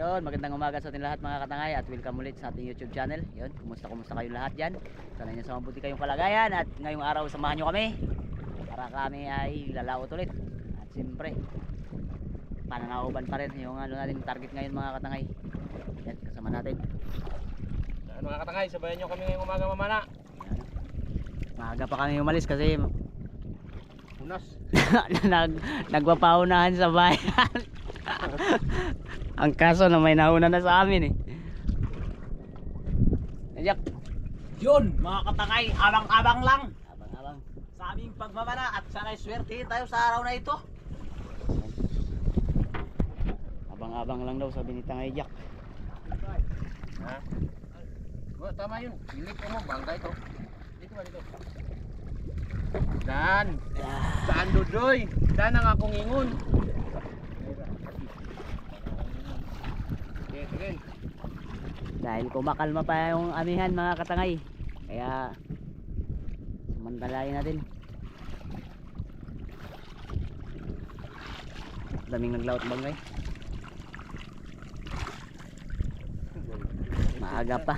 Yun, magandang umaga sa ating lahat mga katangay at welcome ulit sa ating YouTube channel. Yun, kumusta kayo lahat dyan? Sana nyo sa mabuti kayong kalagayan at ngayong araw samahan nyo kami para kami ay lalaot ulit. At siyempre, pananauban pa rin yung natin target ngayon mga katangay. Yan, kasama natin. Yan, mga katangay, sabayan nyo kami ngayong umaga mamana. Yan. Maaga pa kami umalis kasi Unas. nagpapaunahan sa bayan. Ang kaso na may nauna na sa amin eh. Jack. Yun mga katangay, abang-abang lang Abang-abang. sa aming pagmamana at sana'y swerte tayo sa araw na ito. Abang-abang lang daw sabi ni Tangay Jack. Ha? Oh, tama yun. Pilit ko mo, bangga ito. Dito ba dito? Dan. Saan Dudoy? Dan ang akong ingon. Sige. Dahil kumakalma pa yung amihan mga katangay. Kaya samantalahin natin. Daming naglaot bangay. Maaga pa.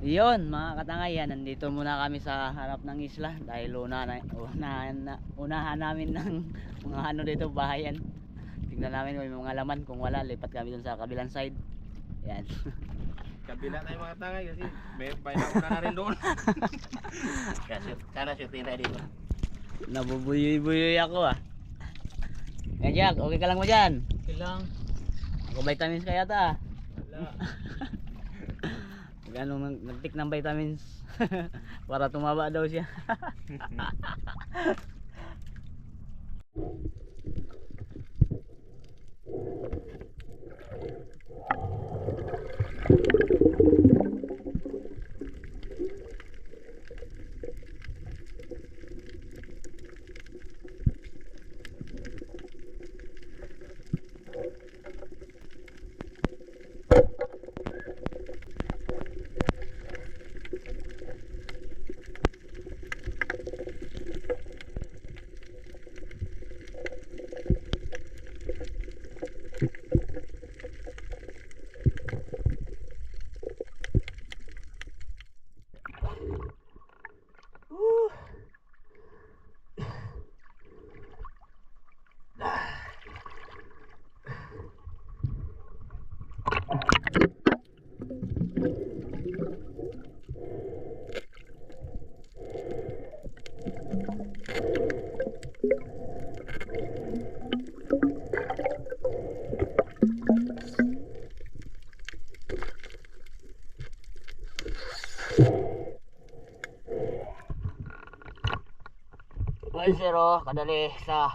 Yun mga katangay, yan, nandito muna kami sa harap ng isla dahil unahan namin ng mga ano dito, bahayan. Tingnan namin kung may mga laman, kung wala lipat kami dun sa kabilang side. Yan. Kabila tayo mga katangay kasi may nauna na rin doon. Kasi sana shooting tayo dito. Nabubuyoy-buyoy ako ah. Yan Jack, okay ka lang mo dyan? Okay lang. Ako vitamins kaya ta. Wala. Ganong nagtik ng vitamins para tumaba daw siya. Ay zero, kadali sa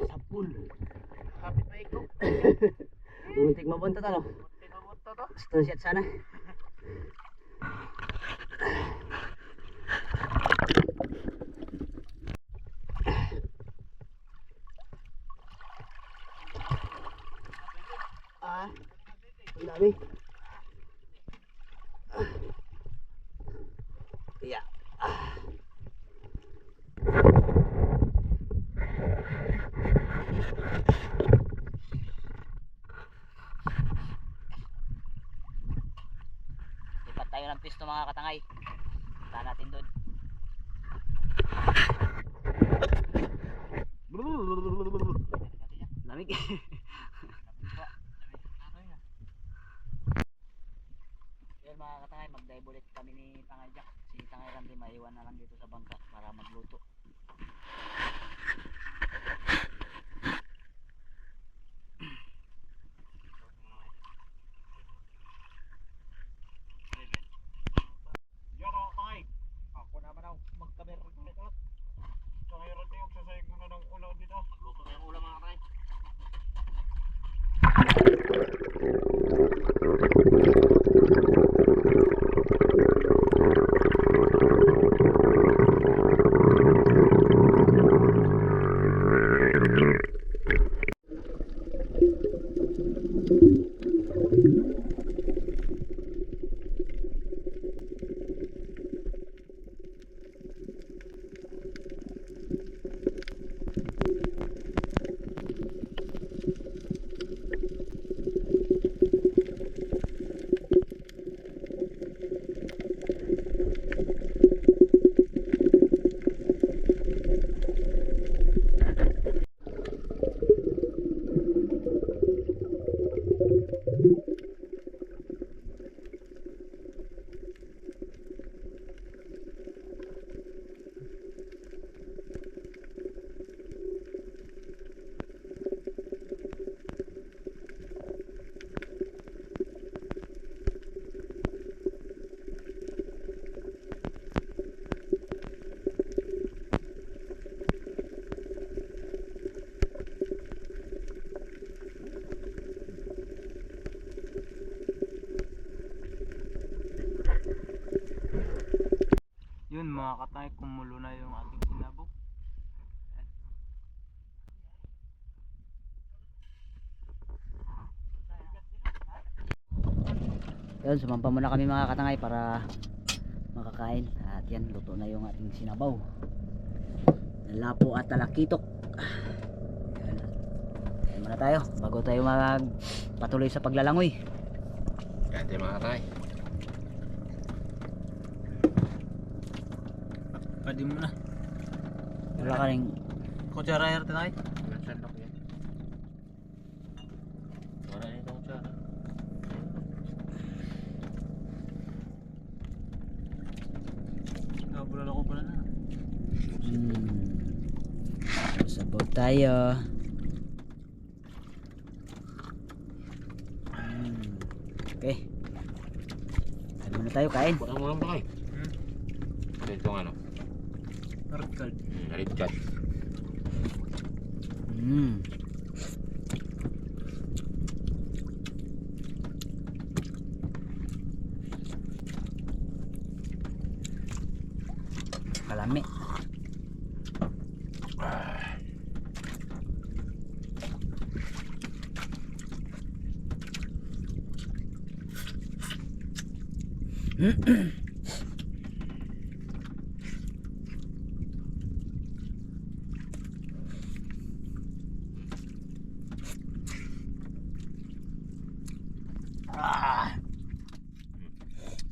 Sapul. Kapit na ikaw. Muntik mabunta talo. Tinamot to. Stone shot sana. Ang dami. Yeah. Lipat tayo ng pisto mga katangay. Punta natin doon. Lamig. Yan mga katangay, mag-dive ulit kami ni Tangay Jack. Si Tangay Randy maiwan na lang dito sa bangka para magluto. Yan o, Mike. Ako naman ako magkamera ulit. So ngayon din yung sasayag muna ng ulam dito. Magluto na yung ulam mga katay. Yun mga katay, kumulo na yung ating sinabog. Yun, sumampa muna kami mga katangay para makakain. At yan, luto na yung ating sinabaw. Lapo at talakitok. Yan. Yan muna tayo bago tayo magpatuloy sa paglalangoy. Ganti mga katay. Pwede mo na. Wala ka rin. Kutsara yun tayo. Sandok yan. Wala na itong kutsara. Nabulala ko pala na. Sabaw tayo. Okay. Kain muna tayo, kain. Wala mo lang ba kayo? Ano itong ano? Narkal. Naritchat. Kalami.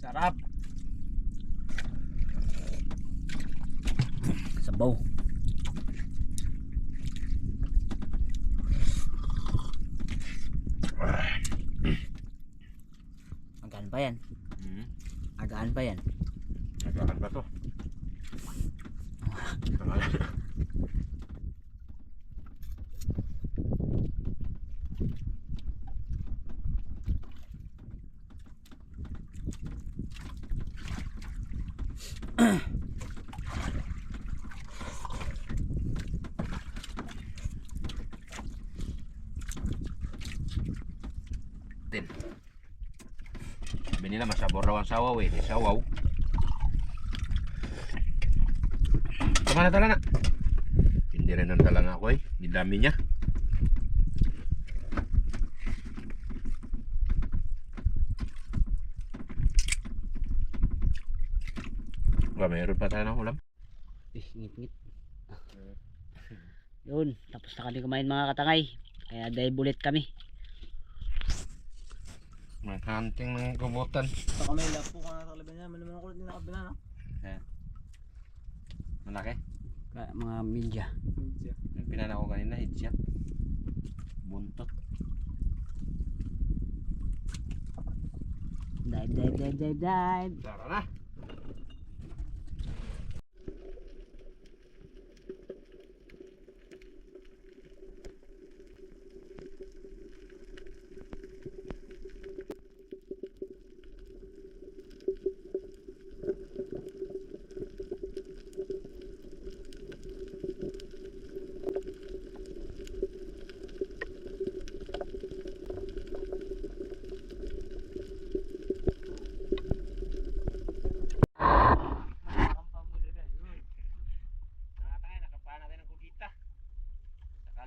Sarap. Sabaw. pa yan. Agaan pa yan. Nagakan ba to? Sabi nila masabor raw ang sawaw eh. Di sawaw. Tama na tala na. Hindi rin ang talang ako eh. Dami niya. Mayroon pa tayo ng ulam. Ngit-ngit. Yun, tapos na kami kumain mga katangay. Kaya dahil bulit kami. May hunting ng kubutan. Baka may lapo ka na sa laban niya. Malaman ako din nakabila no? Malaki. Mga media. Yung pinana ko kanina, headshot. Buntot. Dive. Tara na.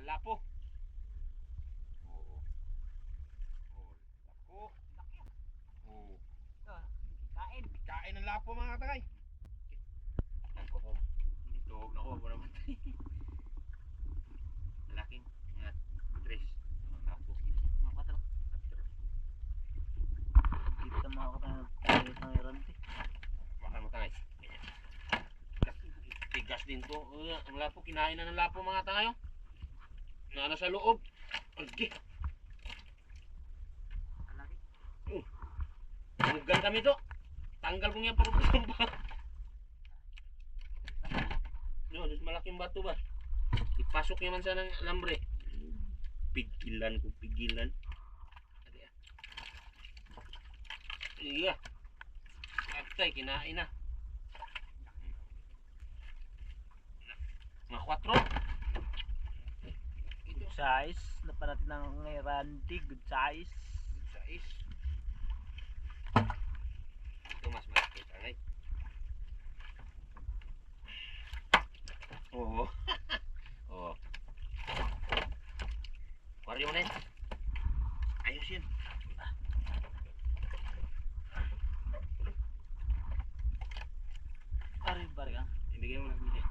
Lapo. Oo. Oh, lapo. Laki. Oo. Kain. Kain ng lapo mga katangay. Tuhog na ko. Ako naman. Malaking mga tres. Mga lapo. Mga katro. Kita mga katro. Ang irante. Baka mo tangay. Tigas din to. Ang lapo. Kinain na ng lapo mga katangay. Na nasa loob. Okay. Tanggal kami to. Tanggal ko nga parang pa. No, dus malaking bato ba? Ipasok naman sa ng alambre. Pigilan ko, pigilan. Iya. Atay, kinain na. Mga 4. Good size. Lapan natin ng irante. Good size. Sais. Ito mas malaki tangay. Oo. Oo. Aquarium na yun. Ayos yun. Bari ka. Ibigay mo na hindi.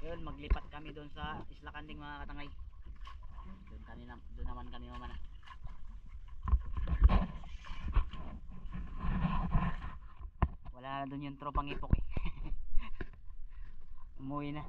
Yun, maglipat kami doon sa Isla Kanding mga katangay. Doon naman kami mamana. Wala na doon yung tropang ipok eh. Umuwi na.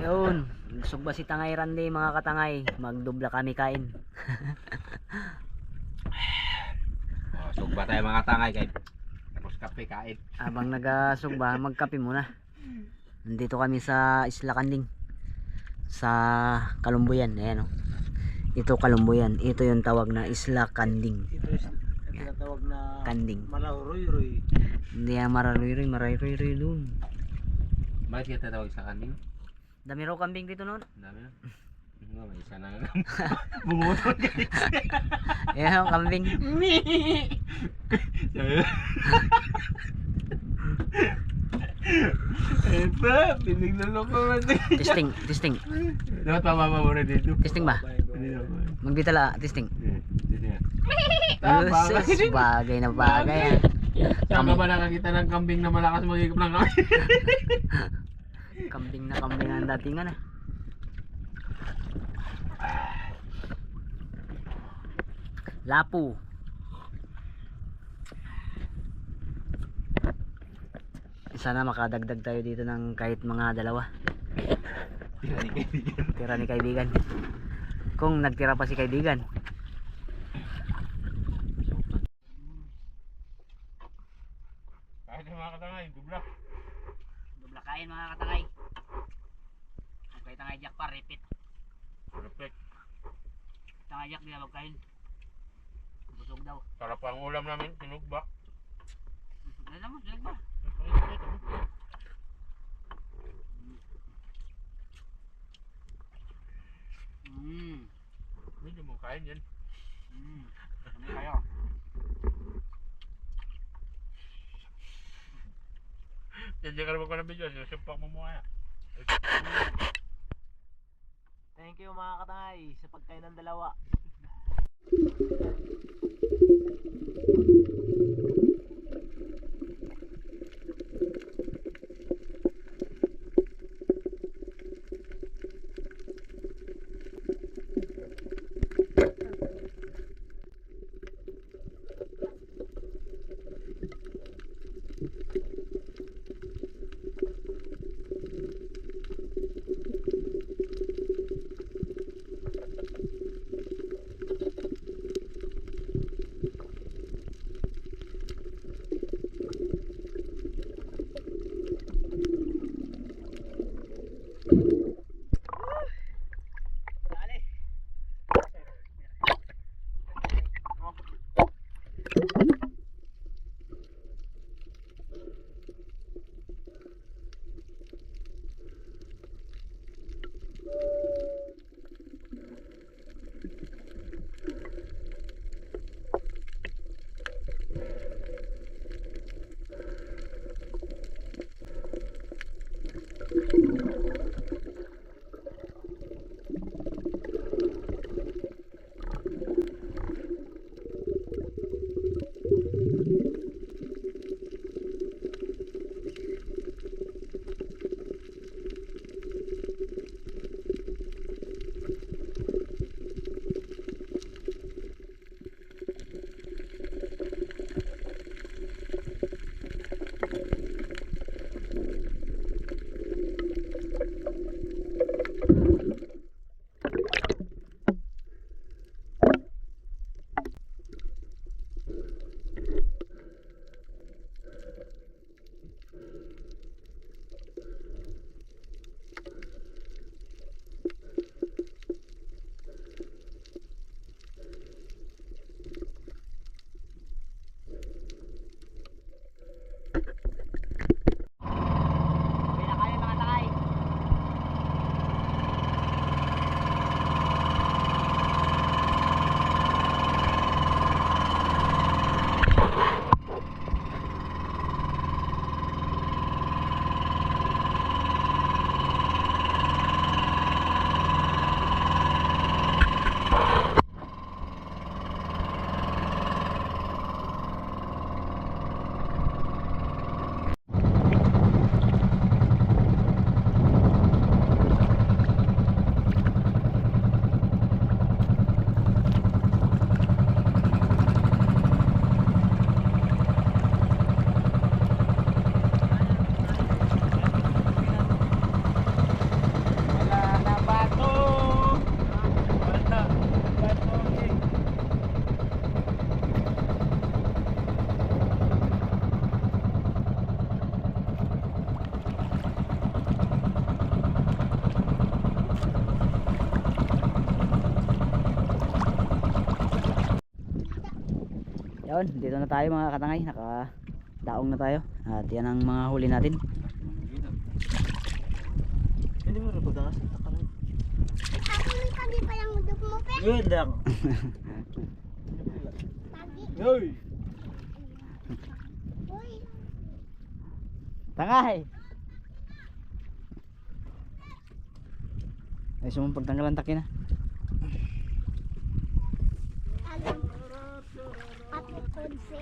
Yun, sugba si Tangay Randy mga katangay. Magdubla kami kain. Sugba tayo mga tangay kay tapos kape kain. Habang nagasugba, magkape muna. Nandito kami sa Isla Kanding. Sa Kalumbuyan, ayan o. Ito Kalumbuyan, ito yung tawag na Isla Kanding. Ito yung tinatawag na Kanding. Malaruy-ruy. Hindi yan mararuy-ruy doon. Bakit kita tawag sa kanding? Dami raw kambing dito noon. Dami na. Nga may isa na nga. Bumutot guys. Ayan o, kambing. Pinigluloko mo. Testing, testing. Dapat pababa mo rin dito. Testing ba? Magbitala, testing. Tama. Sus, bagay na bagay. Saan ka ba nakakita ng kambing na malakas magigip ng kambing? Kambing na kambing ang datingan ah. Lapu. Sana makadagdag tayo dito ng kahit mga dalawa. Tira ni kaibigan. Kung nagtira pa si kaibigan. Kahit yung mga katangay, dubla. Dubla kain mga katangay. Kung kayo tangay jack pa, repeat. Perfect. Tangay jack, di na magkain. Busog daw. Sarap ang ulam namin, sinugba. Busog na naman, busog ba? Medyo mong kain yan. Ano kayo? Diyan ka naman ko ng video, sinusumpak mo mukha yan. Thank you mga katangay sa pagkain ng dalawa. Yun, dito na tayo mga katangay, nakadaong na tayo. At yan ang mga huli natin. Hindi mo rin pagdakas sa kanan. Ako may pagi pa lang udok mo, pe. Good lang. Pagi. Yoy! Uy. Tangay! Ay, sumang pagtanggalan taki na. Alam. Pati konse.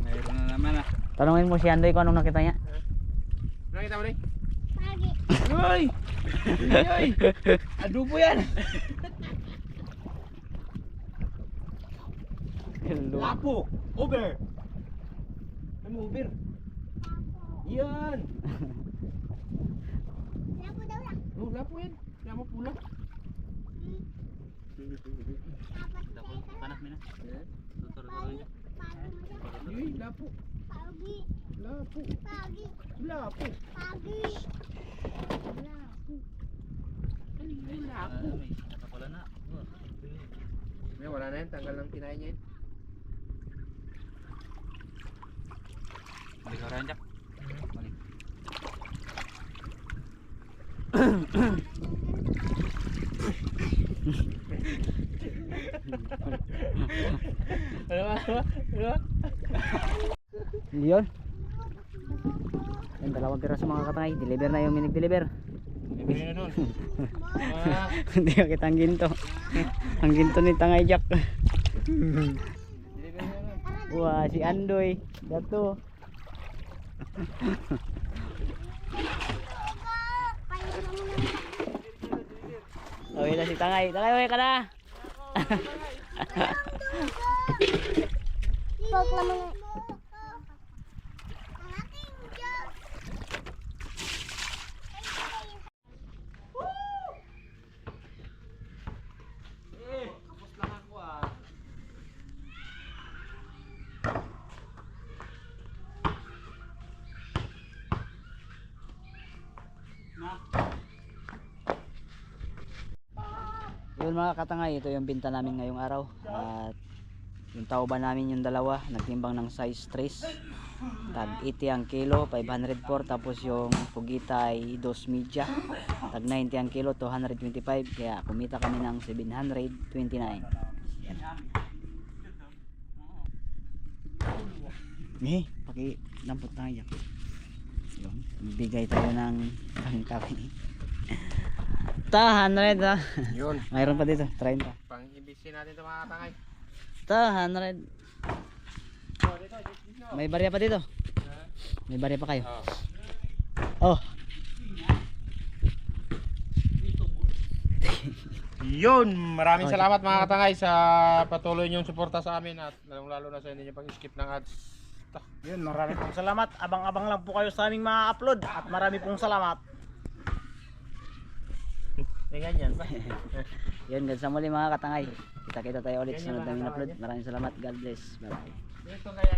Mayroon na naman ah. Tanungin mo si Andoy kung anong nakita niya. Nakita mo rin? Pagi. Uy! Uy! Adobo yan! Lapo! Over! Ano over? Yan! Lapo daw lang. Oh, lapo yan. Lapo pula. Apat kayo ka. Panas mina. Pagi. Pagi mo siya. Uy, lapo. Pagi. Lapo. Pagi. Lapo. Pagi. Lapo. Nakapala na. May wala na yan. Tanggal ng tinay niya yan. Balik ka rin, Jack. Balik. Yun. Yung dalawang piraso mga katangay. Deliver na yung minig-deliver. Libre na nun. Hindi ka kita ang ginto. Ang ginto ni Tangay Jack. Wah, si Andoy. Dato. Oh, yun na si Tangay. Tangay, uwi ka na. Pag lamang. Ang aking job. Kapos lang ako ah. Yun mga katangay, ito yung binta namin ngayong araw. At yung tauban namin yung dalawa, nagtimbang ng size 3. Tag 80 ang kilo, 504. Tapos yung pugita ay 2 media. Tag 90 ang kilo, 225. Kaya kumita kami ng 729. Yan. Pakilampot tayo. Yun, bigay tayo ng kami. 100 ha. Yun. Mayroon pa dito, 30. Pang-ibisi natin ito mga katangay. 100. May barya pa dito. May barya pa kayo. Oh. Yun, maraming Okay. salamat mga katangay sa patuloy niyong suporta sa amin at lalo na sa inyo pag-skip ng ads. Yun, maraming pong salamat. Abang-abang lang po kayo sa aming mga upload at marami pong salamat. May ganyan pa. Yun, guys, sa muli mga katangay. Kita-kita tayo ulit sa Yan yung sunod namin mga upload. Maraming salamat. God bless. Bye bye. Ito kaya